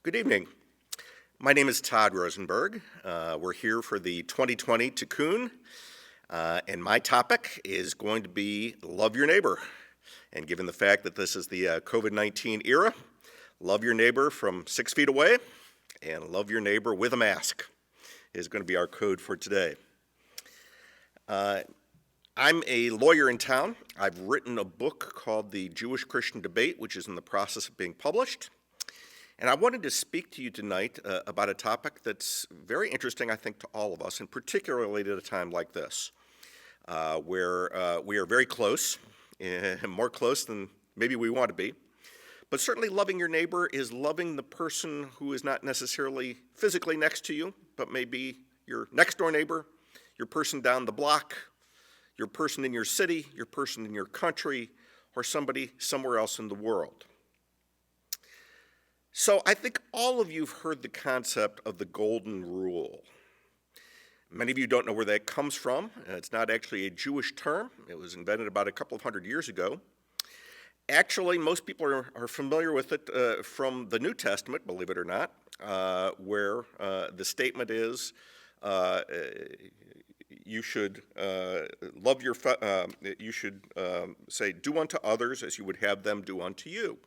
Good evening. My name is Todd Rosenberg. We're here for the 2020 Tikkun, and my topic is going to be love your neighbor. And given the fact that this is the COVID-19 era, love your neighbor from 6 feet away and love your neighbor with a mask is going to be our code for today. I'm a lawyer in town. I've written a book called The Jewish-Christian Debate, which is in the process of being published. And I wanted to speak to you tonight about a topic that's very interesting, I think, to all of us, and particularly at a time like this, where we are very close, more close than maybe we want to be. But certainly loving your neighbor is loving the person who is not necessarily physically next to you, but maybe your next-door neighbor, your person down the block, your person in your city, your person in your country, or somebody somewhere else in the world. So I think all of you have heard the concept of the golden rule. Many of you don't know where that comes from. It's not actually a Jewish term. It was invented about a couple of hundred years ago. Actually, most people are familiar with it from the New Testament, believe it or not, where the statement is you should love your. You should say, "Do unto others as you would have them do unto you."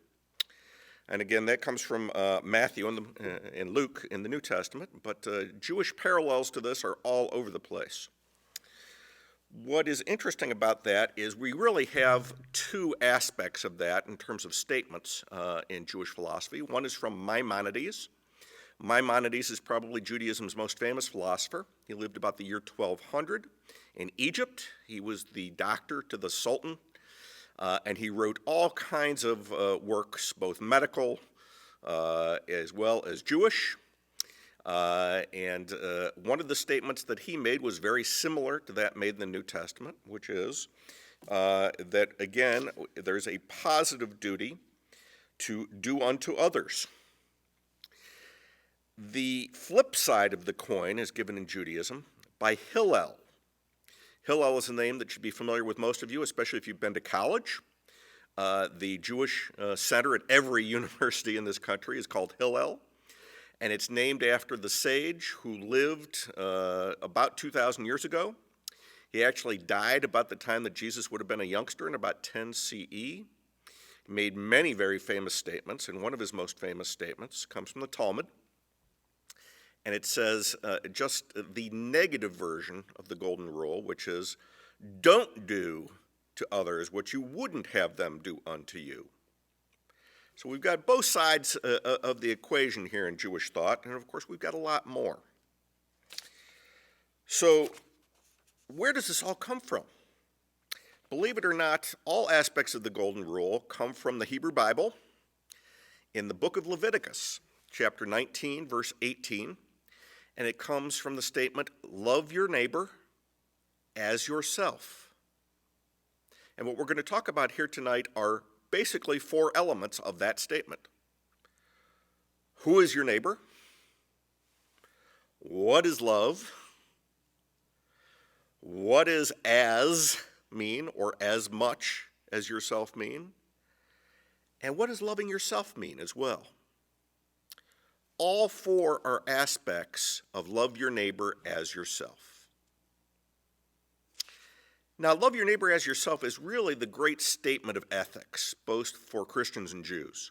And again, that comes from Matthew and Luke in the New Testament, but Jewish parallels to this are all over the place. What is interesting about that is we really have two aspects of that in terms of statements in Jewish philosophy. One is from Maimonides. Maimonides is probably Judaism's most famous philosopher. He lived about the year 1200 in Egypt. He was the doctor to the Sultan. And he wrote all kinds of works, both medical as well as Jewish. And one of the statements that he made was very similar to that made in the New Testament, which is that, again, there's a positive duty to do unto others. The flip side of the coin is given in Judaism by Hillel. Hillel is a name that should be familiar with most of you, especially if you've been to college. The Jewish center at every university in this country is called Hillel, and it's named after the sage who lived about 2,000 years ago. He actually died about the time that Jesus would have been a youngster in about 10 CE. He made many very famous statements, and one of his most famous statements comes from the Talmud. And it says just the negative version of the golden rule, which is, don't do to others what you wouldn't have them do unto you. So we've got both sides of the equation here in Jewish thought, and of course we've got a lot more. So where does this all come from? Believe it or not, all aspects of the golden rule come from the Hebrew Bible in the book of Leviticus, chapter 19, verse 18. And it comes from the statement, love your neighbor as yourself. And what we're going to talk about here tonight are basically four elements of that statement. Who is your neighbor? What is love? What does as mean, or as much as yourself mean? And what does loving yourself mean as well? All four are aspects of love your neighbor as yourself. Now, love your neighbor as yourself is really the great statement of ethics, both for Christians and Jews,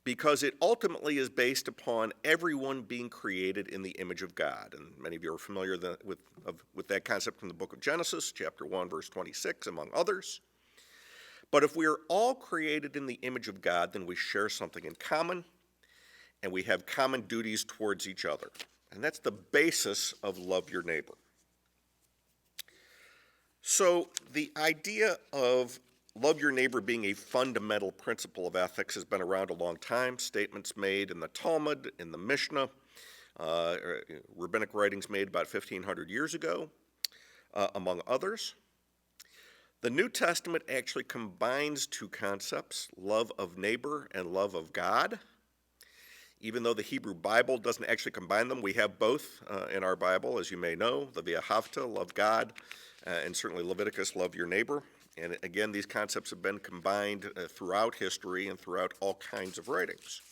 because it ultimately is based upon everyone being created in the image of God. And many of you are familiar with that concept from the book of Genesis, chapter 1, verse 26, among others. But if we are all created in the image of God, then we share something in common, and we have common duties towards each other. And that's the basis of love your neighbor. So the idea of love your neighbor being a fundamental principle of ethics has been around a long time. Statements made in the Talmud, in the Mishnah, rabbinic writings made about 1,500 years ago, among others. The New Testament actually combines two concepts, love of neighbor and love of God. Even though the Hebrew Bible doesn't actually combine them, we have both in our Bible, as you may know, the V'ahavta, love God, and certainly Leviticus, love your neighbor. And again, these concepts have been combined throughout history and throughout all kinds of writings.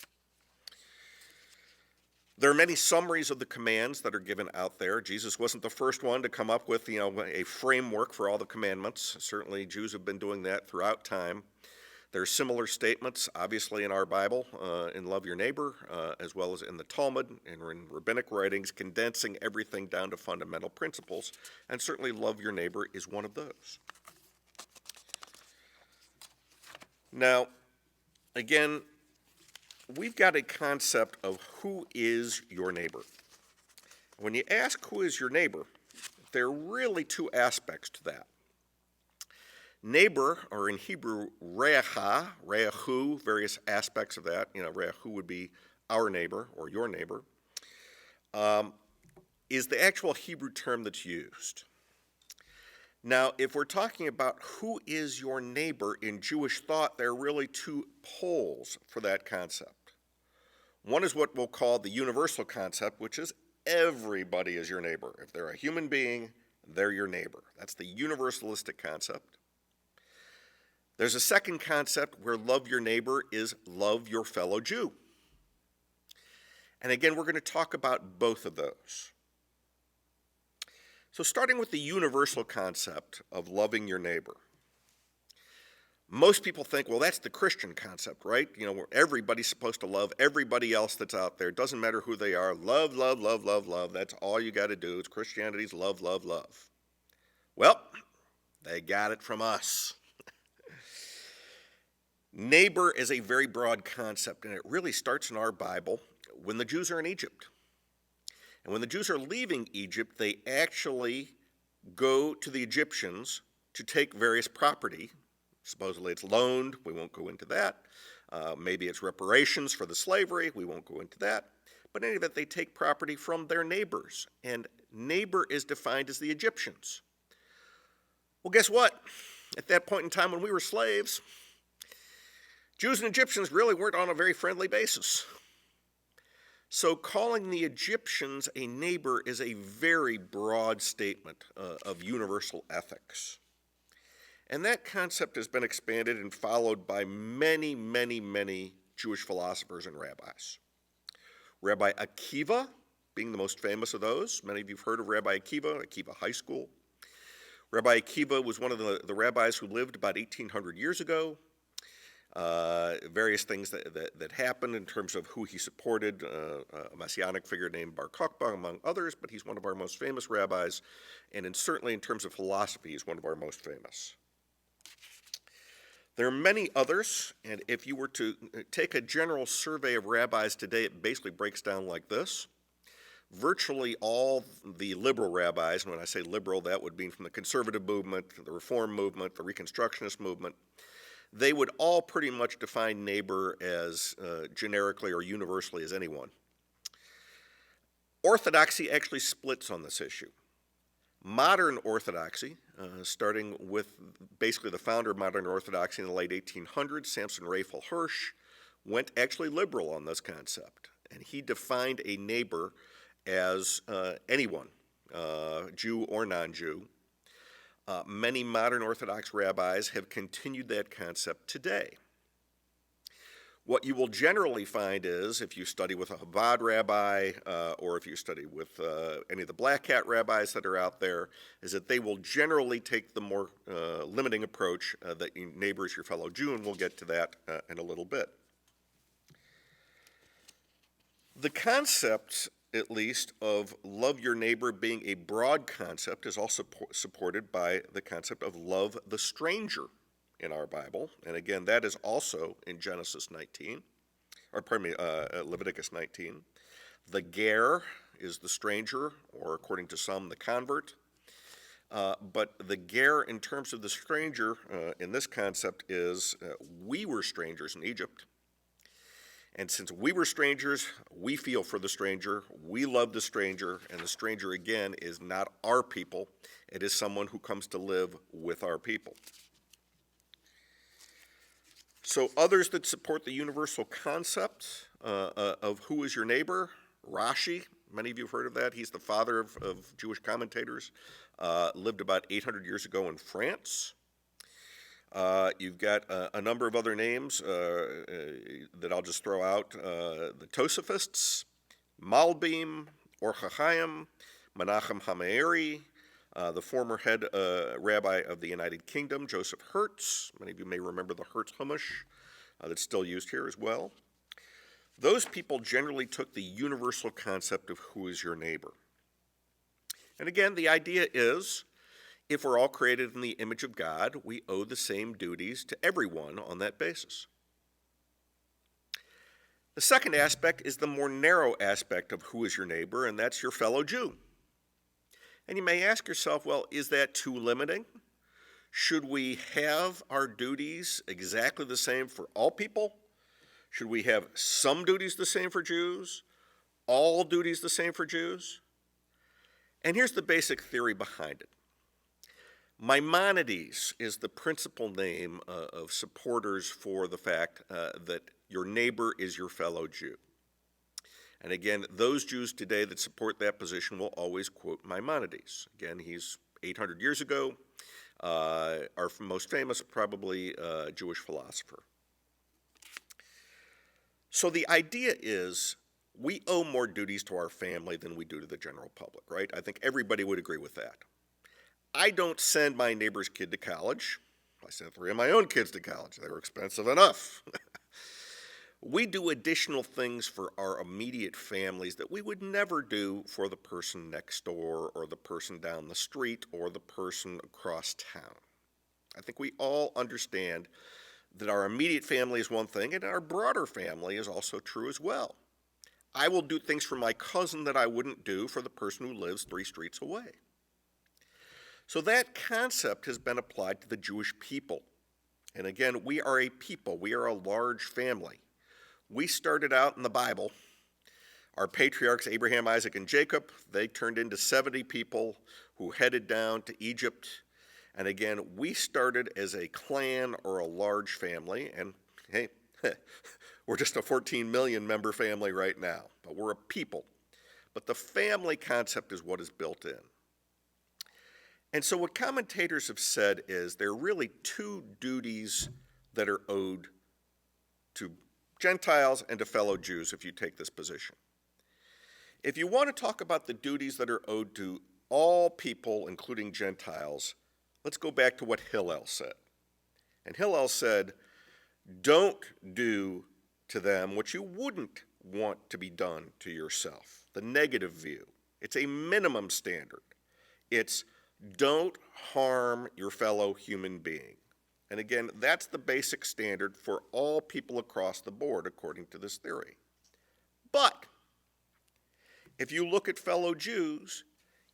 There are many summaries of the commands that are given out there. Jesus wasn't the first one to come up with, a framework for all the commandments. Certainly, Jews have been doing that throughout time. There are similar statements, obviously, in our Bible, in Love Your Neighbor, as well as in the Talmud and in rabbinic writings, condensing everything down to fundamental principles. And certainly, Love Your Neighbor is one of those. Now, again, we've got a concept of who is your neighbor. When you ask who is your neighbor, there are really two aspects to that. Neighbor, or in Hebrew, re'ahu, various aspects of that. Re'ahu would be our neighbor or your neighbor, is the actual Hebrew term that's used. Now, if we're talking about who is your neighbor in Jewish thought, there are really two poles for that concept. One is what we'll call the universal concept, which is everybody is your neighbor. If they're a human being, they're your neighbor. That's the universalistic concept. There's a second concept where love your neighbor is love your fellow Jew. And again, we're going to talk about both of those. So starting with the universal concept of loving your neighbor. Most people think, well, that's the Christian concept, right? Where everybody's supposed to love everybody else that's out there. It doesn't matter who they are. Love, love, love, love, love. That's all you got to do. It's Christianity's love, love, love. Well, they got it from us. Neighbor is a very broad concept, and it really starts in our Bible when the Jews are in Egypt. And when the Jews are leaving Egypt, they actually go to the Egyptians to take various property. Supposedly it's loaned. We won't go into that. Maybe it's reparations for the slavery. We won't go into that. But in any event, they take property from their neighbors. And neighbor is defined as the Egyptians. Well, guess what? At that point in time when we were slaves, Jews and Egyptians really weren't on a very friendly basis. So calling the Egyptians a neighbor is a very broad statement of universal ethics. And that concept has been expanded and followed by many, many, many Jewish philosophers and rabbis. Rabbi Akiva being the most famous of those. Many of you have heard of Rabbi Akiva, Akiva High School. Rabbi Akiva was one of the rabbis who lived about 1,800 years ago. Various things that happened in terms of who he supported, a messianic figure named Bar Kokhba, among others, but he's one of our most famous rabbis, and certainly in terms of philosophy, he's one of our most famous. There are many others, and if you were to take a general survey of rabbis today, it basically breaks down like this. Virtually all the liberal rabbis, and when I say liberal, that would mean from the conservative movement, the Reform movement, the Reconstructionist movement, they would all pretty much define neighbor as generically or universally as anyone. Orthodoxy actually splits on this issue. Modern Orthodoxy, starting with basically the founder of modern Orthodoxy in the late 1800s, Samson Raphael Hirsch, went actually liberal on this concept. And he defined a neighbor as anyone, Jew or non-Jew. Many modern Orthodox rabbis have continued that concept today. What you will generally find is, if you study with a Chabad rabbi, or if you study with any of the black hat rabbis that are out there, is that they will generally take the more limiting approach that your neighbor is your fellow Jew, and we'll get to that in a little bit. The concept, at least, of love your neighbor being a broad concept is also supported by the concept of love the stranger in our Bible. And again, that is also in Genesis 19, or pardon me, Leviticus 19. The ger is the stranger, or according to some, the convert. But the ger in terms of the stranger in this concept is we were strangers in Egypt. And since we were strangers, we feel for the stranger, we love the stranger, and the stranger, again, is not our people. It is someone who comes to live with our people. So others that support the universal concept of who is your neighbor, Rashi, many of you have heard of that. He's the father of Jewish commentators, lived about 800 years ago in France. You've got a number of other names that I'll just throw out. The Tosafists, Malbim, Or Chaim, Menachem Hameiri, the former head rabbi of the United Kingdom, Joseph Hertz. Many of you may remember the Hertz Hummus that's still used here as well. Those people generally took the universal concept of who is your neighbor. And again, the idea is, if we're all created in the image of God, we owe the same duties to everyone on that basis. The second aspect is the more narrow aspect of who is your neighbor, and that's your fellow Jew. And you may ask yourself, well, is that too limiting? Should we have our duties exactly the same for all people? Should we have some duties the same for Jews? All duties the same for Jews? And here's the basic theory behind it. Maimonides is the principal name of supporters for the fact that your neighbor is your fellow Jew. And again, those Jews today that support that position will always quote Maimonides. Again, he's 800 years ago, our most famous, probably Jewish philosopher. So the idea is we owe more duties to our family than we do to the general public, right? I think everybody would agree with that. I don't send my neighbor's kid to college. I sent 3 of my own kids to college. They were expensive enough. We do additional things for our immediate families that we would never do for the person next door or the person down the street or the person across town. I think we all understand that our immediate family is one thing and our broader family is also true as well. I will do things for my cousin that I wouldn't do for the person who lives 3 streets away. So that concept has been applied to the Jewish people. And again, we are a people. We are a large family. We started out in the Bible. Our patriarchs, Abraham, Isaac, and Jacob, they turned into 70 people who headed down to Egypt. And again, we started as a clan or a large family. And hey, we're just a 14 million member family right now, but we're a people. But the family concept is what is built in. And so what commentators have said is there are really 2 duties that are owed to Gentiles and to fellow Jews if you take this position. If you want to talk about the duties that are owed to all people, including Gentiles, let's go back to what Hillel said. And Hillel said, don't do to them what you wouldn't want to be done to yourself, the negative view. It's a minimum standard. It's don't harm your fellow human being. And again, that's the basic standard for all people across the board, according to this theory. But if you look at fellow Jews,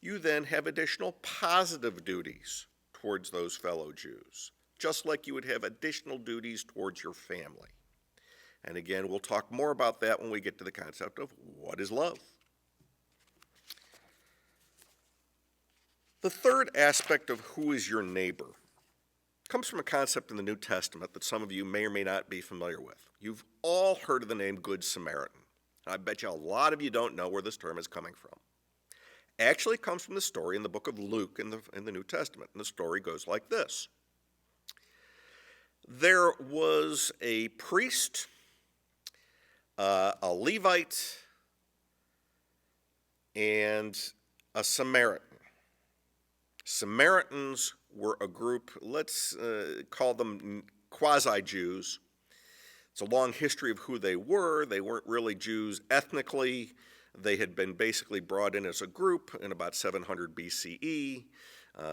you then have additional positive duties towards those fellow Jews, just like you would have additional duties towards your family. And again, we'll talk more about that when we get to the concept of what is love. The third aspect of who is your neighbor comes from a concept in the New Testament that some of you may or may not be familiar with. You've all heard of the name Good Samaritan. I bet you a lot of you don't know where this term is coming from. Actually, it comes from the story in the book of Luke in the New Testament, and the story goes like this. There was a priest, a Levite, and a Samaritan. Samaritans were a group, let's call them quasi-Jews. It's a long history of who they were. They weren't really Jews ethnically. They had been basically brought in as a group in about 700 BCE.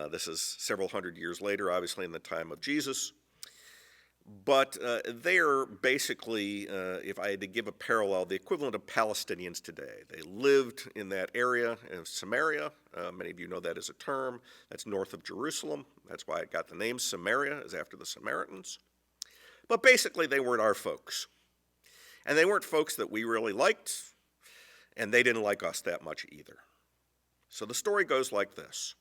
This is several hundred years later, obviously in the time of Jesus. But they're basically, if I had to give a parallel, the equivalent of Palestinians today. They lived in that area of Samaria. Many of you know that as a term. That's north of Jerusalem. That's why it got the name Samaria, is after the Samaritans. But basically, they weren't our folks. And they weren't folks that we really liked, and they didn't like us that much either. So the story goes like this.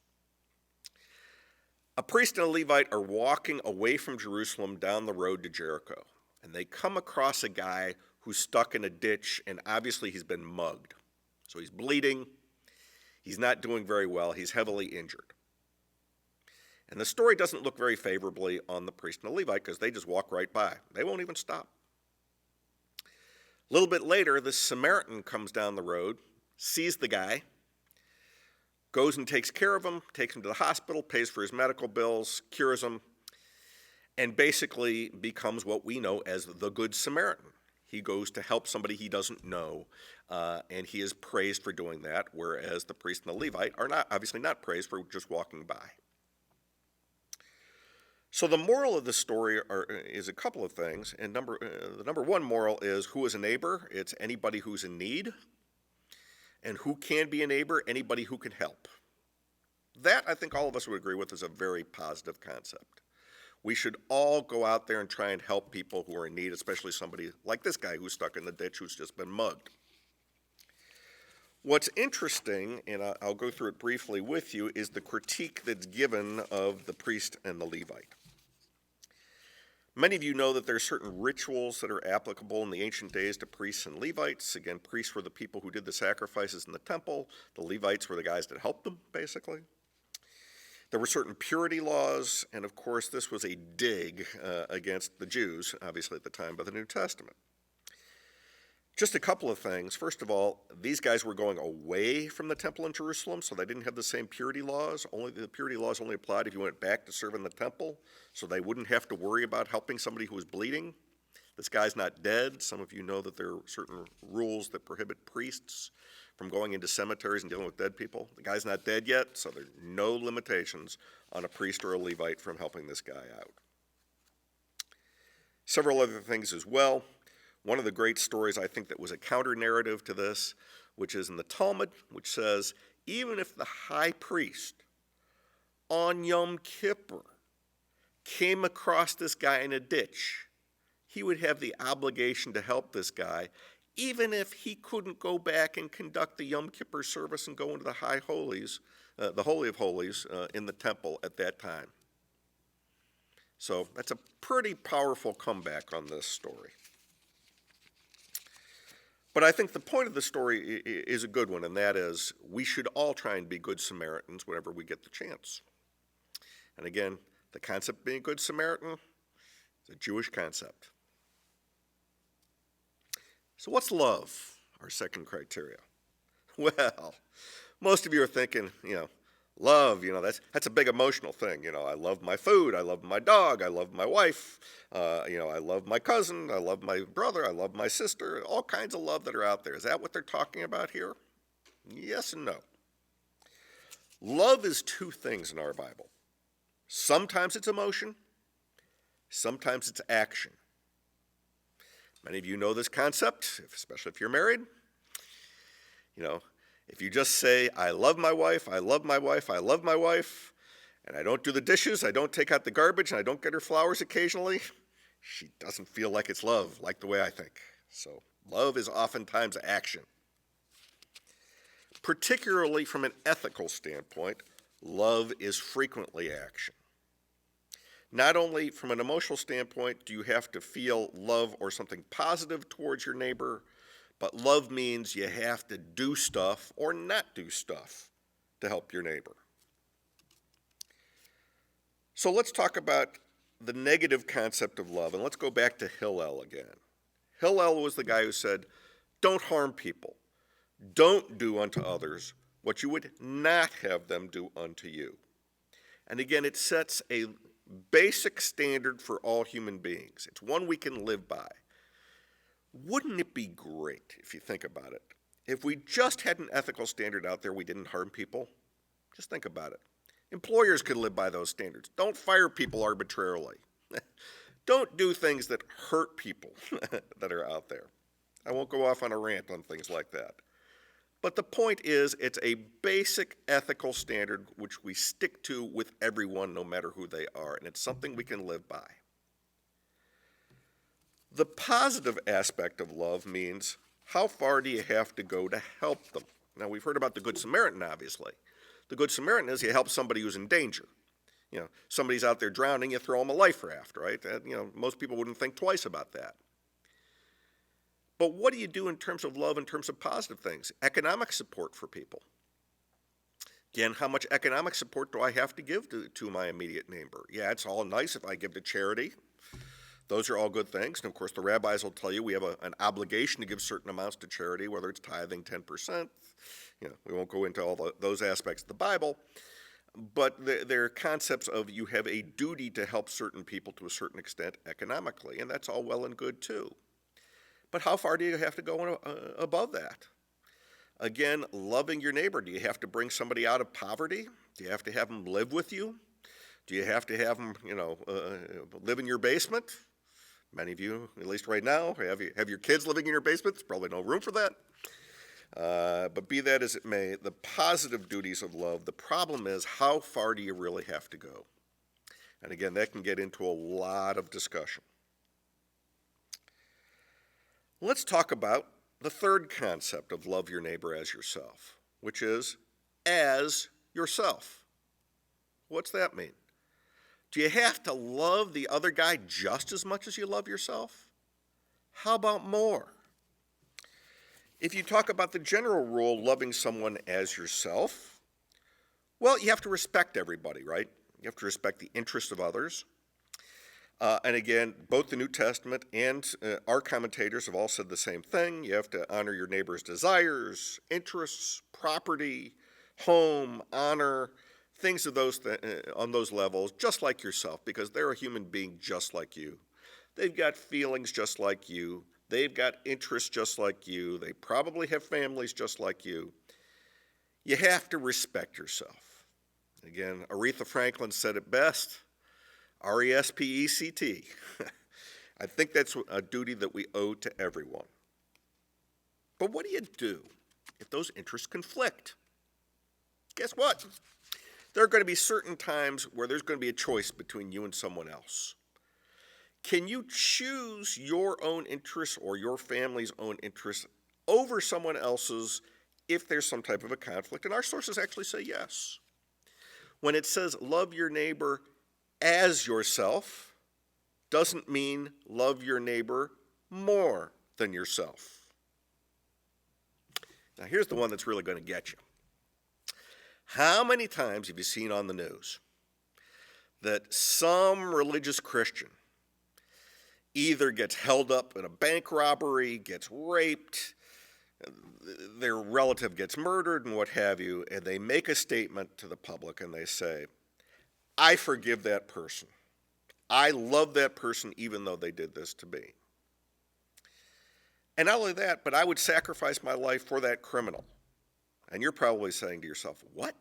A priest and a Levite are walking away from Jerusalem down the road to Jericho, and they come across a guy who's stuck in a ditch, and obviously he's been mugged. So he's bleeding. He's not doing very well. He's heavily injured. And the story doesn't look very favorably on the priest and the Levite because they just walk right by. They won't even stop. A little bit later, this Samaritan comes down the road, sees the guy, goes and takes care of him, takes him to the hospital, pays for his medical bills, cures him, and basically becomes what we know as the Good Samaritan. He goes to help somebody he doesn't know, and he is praised for doing that, whereas the priest and the Levite are obviously not praised for just walking by. So the moral of the story is a couple of things, and the number one moral is, who is a neighbor? It's anybody who's in need. And who can be a neighbor? Anybody who can help. That, I think all of us would agree with, is a very positive concept. We should all go out there and try and help people who are in need, especially somebody like this guy who's stuck in the ditch, who's just been mugged. What's interesting, and I'll go through it briefly with you, is the critique that's given of the priest and the Levite. Many of you know that there are certain rituals that are applicable in the ancient days to priests and Levites. Again, priests were the people who did the sacrifices in the temple. The Levites were the guys that helped them, basically. There were certain purity laws, and of course this was a dig against the Jews, obviously at the time by the New Testament. Just a couple of things. First of all, these guys were going away from the temple in Jerusalem, so they didn't have the same purity laws. The purity laws only applied if you went back to serve in the temple, so they wouldn't have to worry about helping somebody who was bleeding. This guy's not dead. Some of you know that there are certain rules that prohibit priests from going into cemeteries and dealing with dead people. The guy's not dead yet, so there's no limitations on a priest or a Levite from helping this guy out. Several other things as well. One of the great stories, I think, that was a counter-narrative to this, which is in the Talmud, which says, even if the high priest on Yom Kippur came across this guy in a ditch, he would have the obligation to help this guy, even if he couldn't go back and conduct the Yom Kippur service and go into the High Holies, the Holy of Holies, in the temple at that time. So that's a pretty powerful comeback on this story. But I think the point of the story is a good one, and that is we should all try and be good Samaritans whenever we get the chance. And again, the concept of being a good Samaritan is a Jewish concept. So what's love? Our second criteria. Well, most of you are thinking, love, that's a big emotional thing. I love my food, I love my dog, I love my wife, I love my cousin, I love my brother, I love my sister, all kinds of love that are out there. Is that what they're talking about here? Yes and no. Love is two things in our Bible. Sometimes it's emotion, sometimes it's action. Many of you know this concept, especially if you're married. If you just say, I love my wife, I love my wife, I love my wife, and I don't do the dishes, I don't take out the garbage, and I don't get her flowers occasionally, she doesn't feel like it's love, like the way I think. So love is oftentimes action. Particularly from an ethical standpoint, love is frequently action. Not only from an emotional standpoint do you have to feel love or something positive towards your neighbor, but love means you have to do stuff or not do stuff to help your neighbor. So let's talk about the negative concept of love, and let's go back to Hillel again. Hillel was the guy who said, don't harm people. Don't do unto others what you would not have them do unto you. And again, it sets a basic standard for all human beings. It's one we can live by. Wouldn't it be great, if you think about it, if we just had an ethical standard out there we didn't harm people? Just think about it. Employers could live by those standards. Don't fire people arbitrarily. Don't do things that hurt people that are out there. I won't go off on a rant on things like that. But the point is, it's a basic ethical standard which we stick to with everyone, no matter who they are, and it's something we can live by. The positive aspect of love means, how far do you have to go to help them? Now, we've heard about the Good Samaritan, obviously. The Good Samaritan is you help somebody who's in danger. Somebody's out there drowning, you throw them a life raft, right? Most people wouldn't think twice about that. But what do you do in terms of love, in terms of positive things? Economic support for people. Again, how much economic support do I have to give to my immediate neighbor? Yeah, it's all nice if I give to charity. Those are all good things. And of course, the rabbis will tell you we have an obligation to give certain amounts to charity, whether it's tithing 10%. We won't go into all those aspects of the Bible. But there are concepts of you have a duty to help certain people to a certain extent economically, and that's all well and good too. But how far do you have to go above that? Again, loving your neighbor. Do you have to bring somebody out of poverty? Do you have to have them live with you? Do you have to have them, live in your basement? Many of you, at least right now, have your kids living in your basement. There's probably no room for that. But be that as it may, the positive duties of love, the problem is how far do you really have to go? And again, that can get into a lot of discussion. Let's talk about the third concept of love your neighbor as yourself, which is as yourself. What's that mean? Do you have to love the other guy just as much as you love yourself? How about more? If you talk about the general rule, loving someone as yourself, well, you have to respect everybody, right? You have to respect the interests of others. And again, both the New Testament and our commentators have all said the same thing. You have to honor your neighbor's desires, interests, property, home, honor, things of on those levels, just like yourself, because they're a human being just like you. They've got feelings just like you. They've got interests just like you. They probably have families just like you. You have to respect yourself. Again, Aretha Franklin said it best, RESPECT. I think that's a duty that we owe to everyone. But what do you do if those interests conflict? Guess what? There are going to be certain times where there's going to be a choice between you and someone else. Can you choose your own interests or your family's own interests over someone else's if there's some type of a conflict? And our sources actually say yes. When it says love your neighbor as yourself, doesn't mean love your neighbor more than yourself. Now here's the one that's really going to get you. How many times have you seen on the news that some religious Christian either gets held up in a bank robbery, gets raped, their relative gets murdered and what have you, and they make a statement to the public and they say, I forgive that person. I love that person even though they did this to me. And not only that, but I would sacrifice my life for that criminal. And you're probably saying to yourself, what?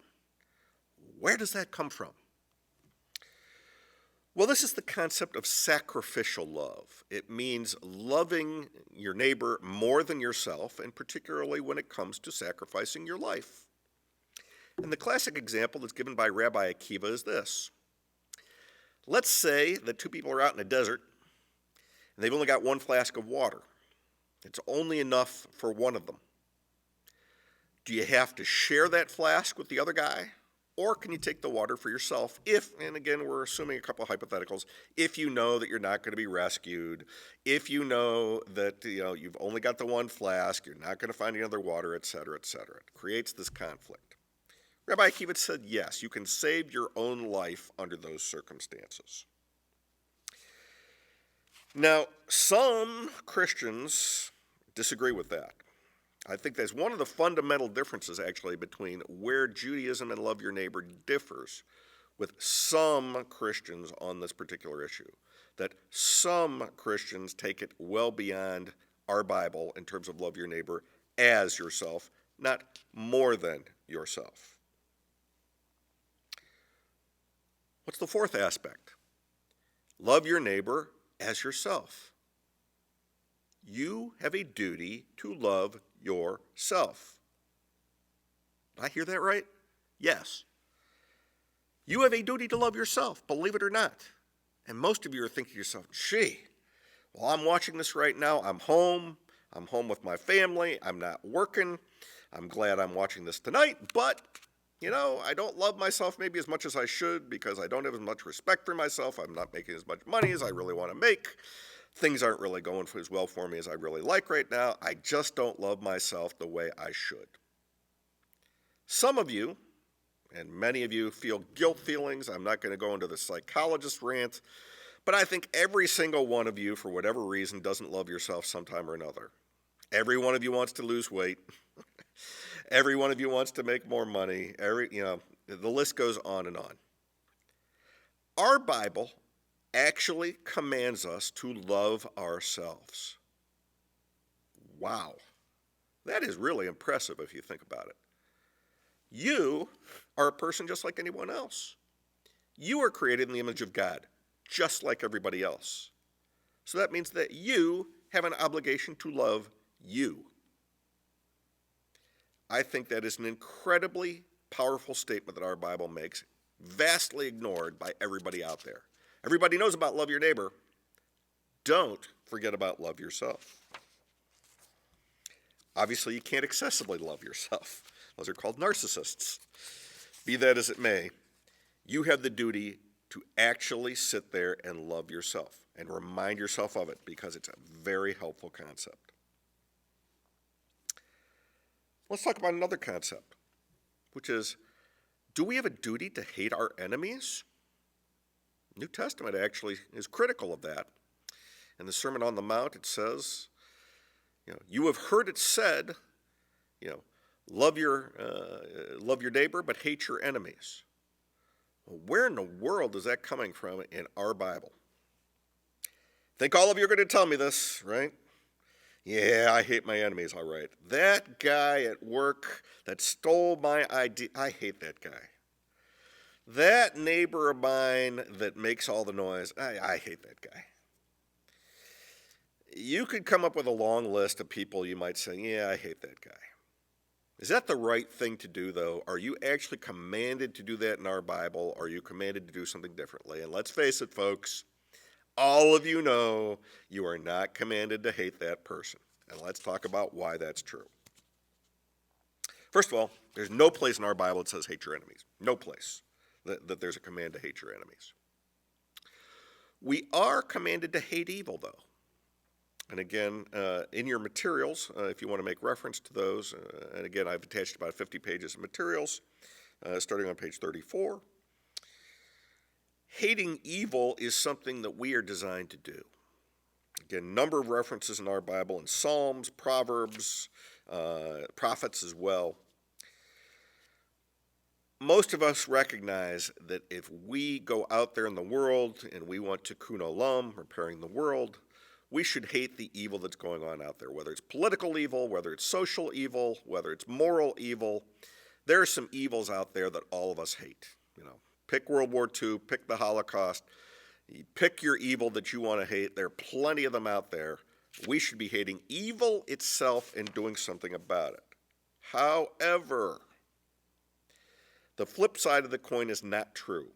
Where does that come from? Well, this is the concept of sacrificial love. It means loving your neighbor more than yourself, and particularly when it comes to sacrificing your life. And the classic example that's given by Rabbi Akiva is this. Let's say that two people are out in a desert, and they've only got one flask of water. It's only enough for one of them. Do you have to share that flask with the other guy? Or can you take the water for yourself if, and again, we're assuming a couple of hypotheticals, if you know that you're not going to be rescued, if you know that you've only got the one flask, you're not going to find any other water, et cetera, et cetera. It creates this conflict. Rabbi Akiva said, yes, you can save your own life under those circumstances. Now, some Christians disagree with that. I think that's one of the fundamental differences, actually, between where Judaism and love your neighbor differs with some Christians on this particular issue. That some Christians take it well beyond our Bible in terms of love your neighbor as yourself, not more than yourself. What's the fourth aspect? Love your neighbor as yourself. You have a duty to love yourself. Did I hear that right? Yes. You have a duty to love yourself, believe it or not. And most of you are thinking to yourself, gee, well, I'm watching this right now. I'm home with my family. I'm not working. I'm glad I'm watching this tonight. But, I don't love myself maybe as much as I should because I don't have as much respect for myself. I'm not making as much money as I really want to make. Things aren't really going as well for me as I really like right now. I just don't love myself the way I should. Some of you, and many of you, feel guilt feelings. I'm not going to go into the psychologist rant, But I think every single one of you, for whatever reason, doesn't love yourself sometime or another. Every one of you wants to lose weight. Every one of you wants to make more money. The list goes on and on. Our Bible actually commands us to love ourselves. Wow. That is really impressive if you think about it. You are a person just like anyone else. You are created in the image of God, just like everybody else. So that means that you have an obligation to love you. I think that is an incredibly powerful statement that our Bible makes, vastly ignored by everybody out there. Everybody knows about love your neighbor. Don't forget about love yourself. Obviously, you can't excessively love yourself. Those are called narcissists. Be that as it may, you have the duty to actually sit there and love yourself and remind yourself of it because it's a very helpful concept. Let's talk about another concept, which is, do we have a duty to hate our enemies? New Testament actually is critical of that. In the Sermon on the Mount, it says, you have heard it said, love your neighbor, but hate your enemies. Well, where in the world is that coming from in our Bible? I think all of you are going to tell me this, right? Yeah, I hate my enemies, all right. That guy at work that stole my ID, I hate that guy. That neighbor of mine that makes all the noise, I hate that guy. You could come up with a long list of people you might say, yeah, I hate that guy. Is that the right thing to do, though? Are you actually commanded to do that in our Bible? Or are you commanded to do something differently? And let's face it, folks, all of you know you are not commanded to hate that person. And let's talk about why that's true. First of all, there's no place in our Bible that says hate your enemies. No place that there's a command to hate your enemies. We are commanded to hate evil, though. And again, in your materials, if you want to make reference to those, and again, I've attached about 50 pages of materials, starting on page 34. Hating evil is something that we are designed to do. Again, a number of references in our Bible in Psalms, Proverbs, prophets as well. Most of us recognize that if we go out there in the world and we want to kun olam, repairing the world, we should hate the evil that's going on out there, whether it's political evil, whether it's social evil, whether it's moral evil. There are some evils out there that all of us hate. Pick World War II, pick the Holocaust, pick your evil that you want to hate. There are plenty of them out there. We should be hating evil itself and doing something about it. However, the flip side of the coin is not true.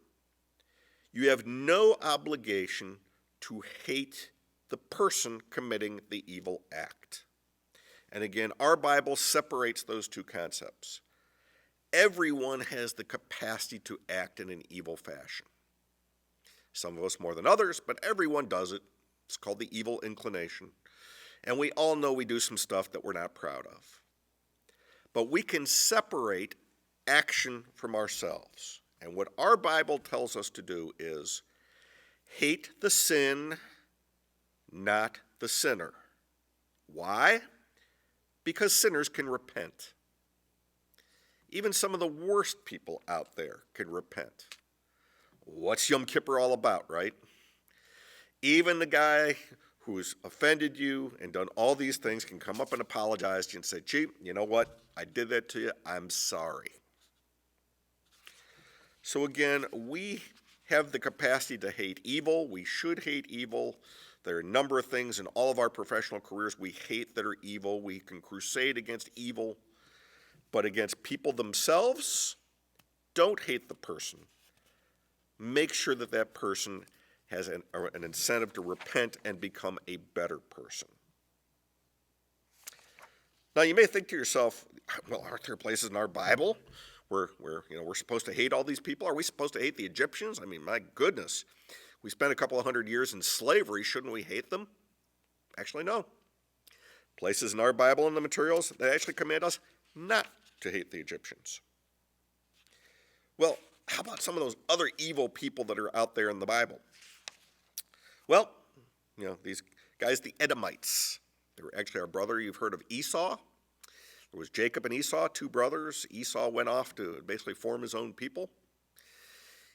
You have no obligation to hate the person committing the evil act. And again, our Bible separates those two concepts. Everyone has the capacity to act in an evil fashion. Some of us more than others, but everyone does it. It's called the evil inclination. And we all know we do some stuff that we're not proud of. But we can separate action from ourselves. And what our Bible tells us to do is hate the sin, not the sinner. Why? Because sinners can repent. Even some of the worst people out there can repent. What's Yom Kippur all about, right? Even the guy who's offended you and done all these things can come up and apologize to you and say, gee, you know what? I did that to you. I'm sorry. So again, we have the capacity to hate evil. We should hate evil. There are a number of things in all of our professional careers we hate that are evil. We can crusade against evil. But against people themselves, don't hate the person. Make sure that that person has an incentive to repent and become a better person. Now, you may think to yourself, well, aren't there places in our Bible where we're supposed to hate all these people? Are we supposed to hate the Egyptians? I mean, my goodness. We spent a couple of hundred years in slavery. Shouldn't we hate them? Actually, no. Places in our Bible and the materials that actually command us not to hate the Egyptians. Well, how about some of those other evil people that are out there in the Bible? Well, these guys, the Edomites, they were actually our brother. You've heard of Esau. There was Jacob and Esau, two brothers. Esau went off to basically form his own people.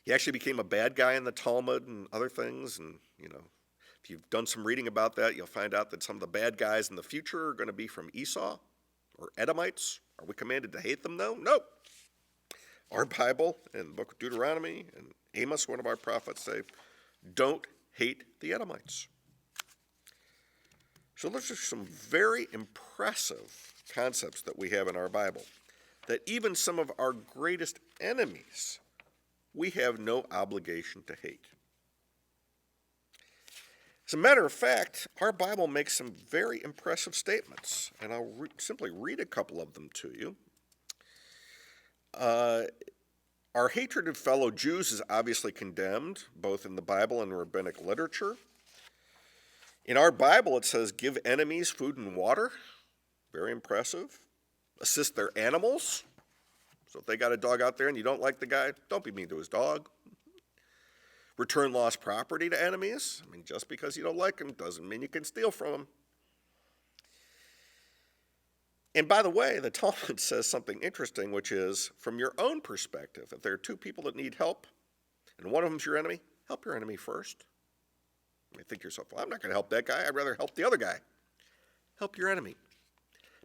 He actually became a bad guy in the Talmud and other things. And, if you've done some reading about that, you'll find out that some of the bad guys in the future are going to be from Esau or Edomites. Are we commanded to hate them, though? No. Our Bible and the book of Deuteronomy and Amos, one of our prophets, say, don't hate the Edomites. So those are some very impressive concepts that we have in our Bible, that even some of our greatest enemies, we have no obligation to hate. As a matter of fact, our Bible makes some very impressive statements, and I'll simply read a couple of them to you. Our hatred of fellow Jews is obviously condemned, both in the Bible and rabbinic literature. In our Bible, it says, give enemies food and water. Very impressive. Assist their animals. So if they got a dog out there and you don't like the guy, don't be mean to his dog. Return lost property to enemies. Just because you don't like them doesn't mean you can steal from them. And by the way, the Talmud says something interesting, which is, from your own perspective, if there are two people that need help, and one of them's your enemy, help your enemy first. You may think to yourself, well, I'm not going to help that guy. I'd rather help the other guy. Help your enemy.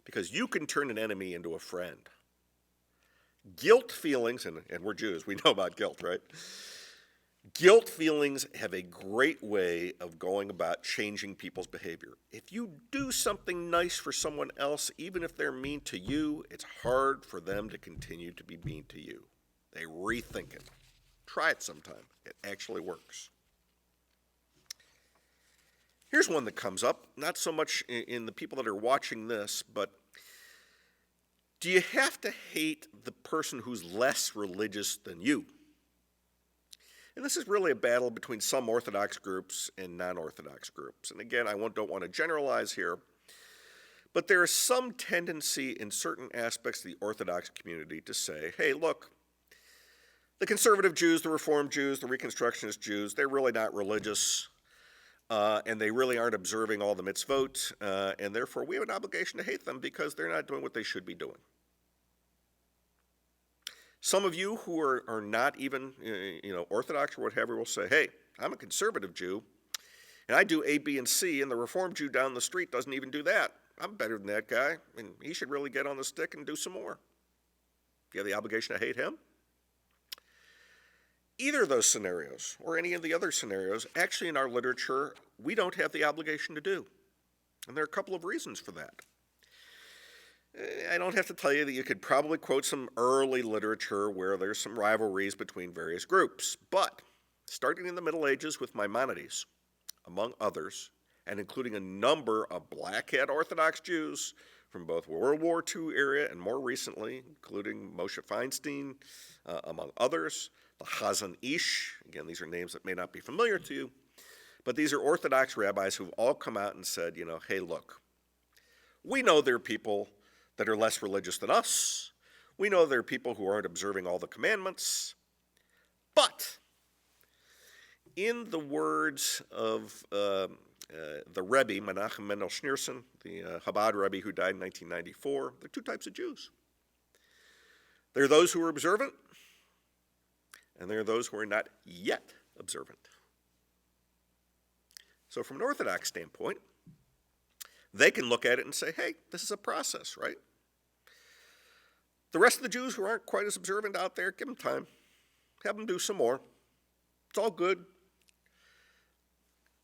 Because you can turn an enemy into a friend. Guilt feelings, and we're Jews, we know about guilt, right? Guilt feelings have a great way of going about changing people's behavior. If you do something nice for someone else, even if they're mean to you, it's hard for them to continue to be mean to you. They rethink it. Try it sometime. It actually works. Here's one that comes up, not so much in the people that are watching this, but do you have to hate the person who's less religious than you? And this is really a battle between some Orthodox groups and non-Orthodox groups. And again, don't want to generalize here, but there is some tendency in certain aspects of the Orthodox community to say, hey, look, the conservative Jews, the Reformed Jews, the Reconstructionist Jews, they're really not religious, and they really aren't observing all the mitzvot, and therefore we have an obligation to hate them because they're not doing what they should be doing. Some of you who are not even Orthodox or whatever will say, hey, I'm a conservative Jew, and I do A, B, and C, and the Reformed Jew down the street doesn't even do that. I'm better than that guy, and he should really get on the stick and do some more. Do you have the obligation to hate him? Either of those scenarios, or any of the other scenarios, actually in our literature, we don't have the obligation to do. And there are a couple of reasons for that. I don't have to tell you that you could probably quote some early literature where there's some rivalries between various groups. But starting in the Middle Ages with Maimonides, among others, and including a number of black-hat Orthodox Jews from both World War II era and more recently, including Moshe Feinstein, among others, the Chazon Ish, again, these are names that may not be familiar to you, but these are Orthodox rabbis who've all come out and said, hey, look, we know there are people that are less religious than us. We know there are people who aren't observing all the commandments. But in the words of the Rebbe, Menachem Mendel Schneerson, the Chabad Rebbe who died in 1994, there are two types of Jews. There are those who are observant, and there are those who are not yet observant. So from an Orthodox standpoint, they can look at it and say, hey, this is a process, right? The rest of the Jews who aren't quite as observant out there, give them time. Have them do some more. It's all good.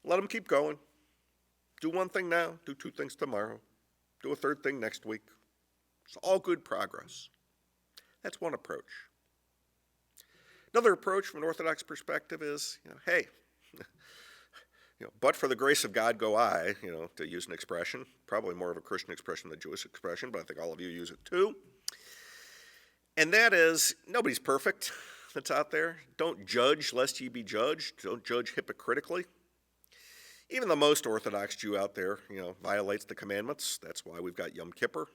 Let them keep going. Do one thing now, do two things tomorrow, do a third thing next week. It's all good progress. That's one approach. Another approach from an Orthodox perspective is, hey, but for the grace of God go I, to use an expression, probably more of a Christian expression than a Jewish expression, but I think all of you use it too. And that is, nobody's perfect that's out there. Don't judge lest ye be judged. Don't judge hypocritically. Even the most Orthodox Jew out there, violates the commandments. That's why we've got Yom Kippur.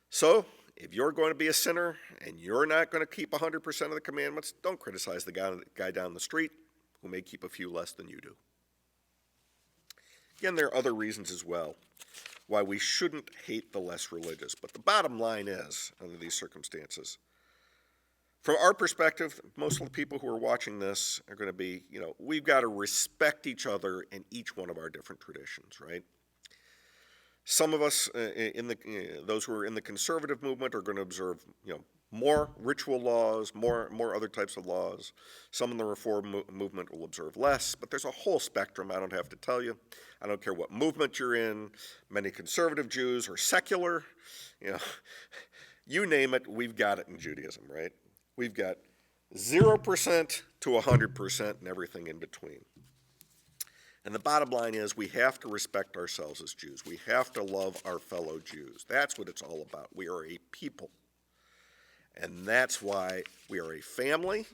So, if you're going to be a sinner and you're not going to keep 100% of the commandments, don't criticize the guy down the street who may keep a few less than you do. Again, there are other reasons as well why we shouldn't hate the less religious. But the bottom line is, under these circumstances, from our perspective, most of the people who are watching this are going to be, we've got to respect each other in each one of our different traditions, right? Some of us, those who are in the conservative movement, are going to observe, more ritual laws, more other types of laws. Some in the Reform movement will observe less, but there's a whole spectrum. I don't have to tell you. I don't care what movement you're in. Many conservative Jews are secular. You name it, we've got it in Judaism, right? We've got 0% to 100% and everything in between. And the bottom line is we have to respect ourselves as Jews. We have to love our fellow Jews. That's what it's all about. We are a people. And that's why we are a family.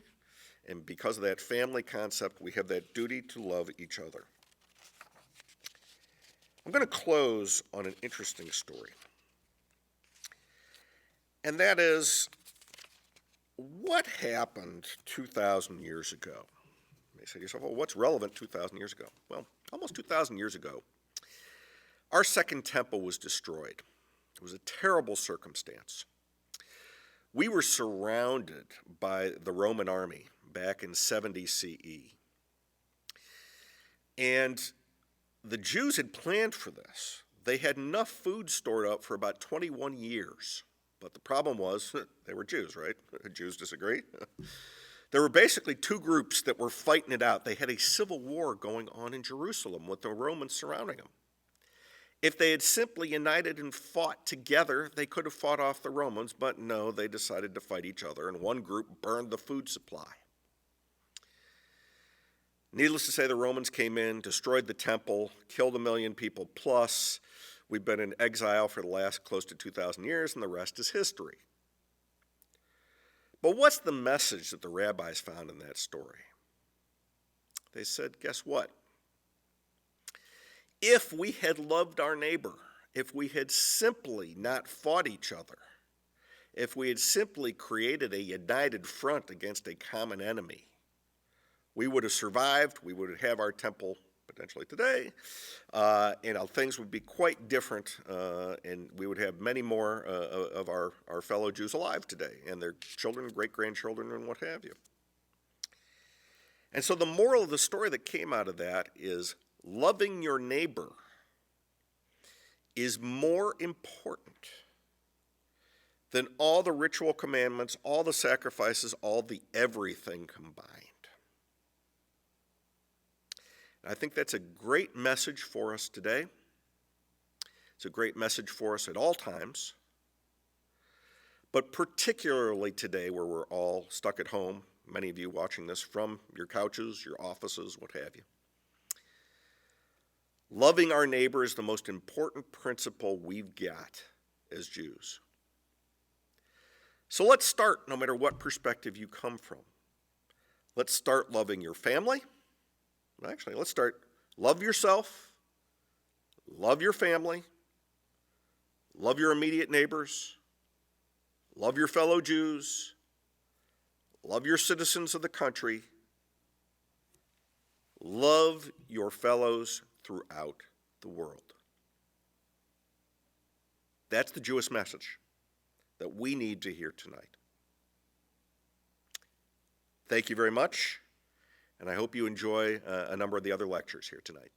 And because of that family concept, we have that duty to love each other. I'm going to close on an interesting story. And that is, what happened 2,000 years ago? You may say to yourself, well, what's relevant 2,000 years ago? Well, almost 2,000 years ago, our second temple was destroyed. It was a terrible circumstance. We were surrounded by the Roman army back in 70 CE. And the Jews had planned for this. They had enough food stored up for about 21 years. But the problem was, they were Jews, right? Jews disagree. There were basically two groups that were fighting it out. They had a civil war going on in Jerusalem with the Romans surrounding them. If they had simply united and fought together, they could have fought off the Romans, but no, they decided to fight each other, and one group burned the food supply. Needless to say, the Romans came in, destroyed the temple, killed 1 million people plus. We've been in exile for the last close to 2,000 years, and the rest is history. But what's the message that the rabbis found in that story? They said, guess what? If we had loved our neighbor, if we had simply not fought each other, if we had simply created a united front against a common enemy, we would have survived, we would have our temple potentially today, and things would be quite different, and we would have many more of our fellow Jews alive today, and their children, great-grandchildren, and what have you. And so the moral of the story that came out of that is loving your neighbor is more important than all the ritual commandments, all the sacrifices, all the everything combined. I think that's a great message for us today. It's a great message for us at all times, but particularly today where we're all stuck at home, many of you watching this from your couches, your offices, what have you. Loving our neighbor is the most important principle we've got as Jews. So let's start, no matter what perspective you come from. Let's start loving your family. Actually, let's start, love yourself, love your family, love your immediate neighbors, love your fellow Jews, love your citizens of the country, love your fellows throughout the world. That's the Jewish message that we need to hear tonight. Thank you very much. And I hope you enjoy a number of the other lectures here tonight.